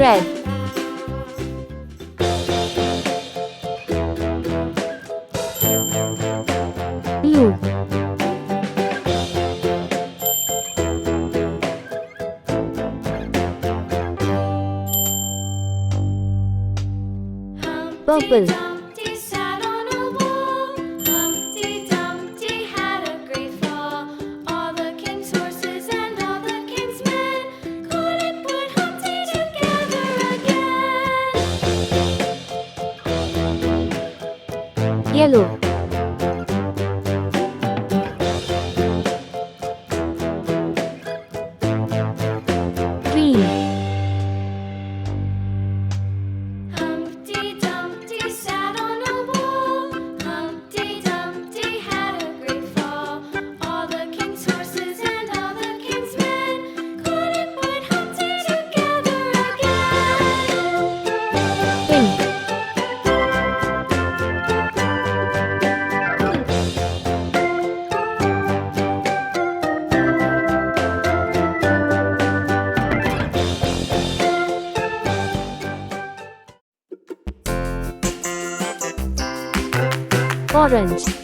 Red. Blue. Purple. Dumpty sat on a wall. Humpty Dumpty had a great fall. All the king's horses and all the king's men couldn't put Humpty together again. Yellow. Green. Humpty Dumpty sat on a wall. Humpty Dumpty had a great fall. All the king's horses and all the king's men couldn't put Humpty together again. Pink. Orange.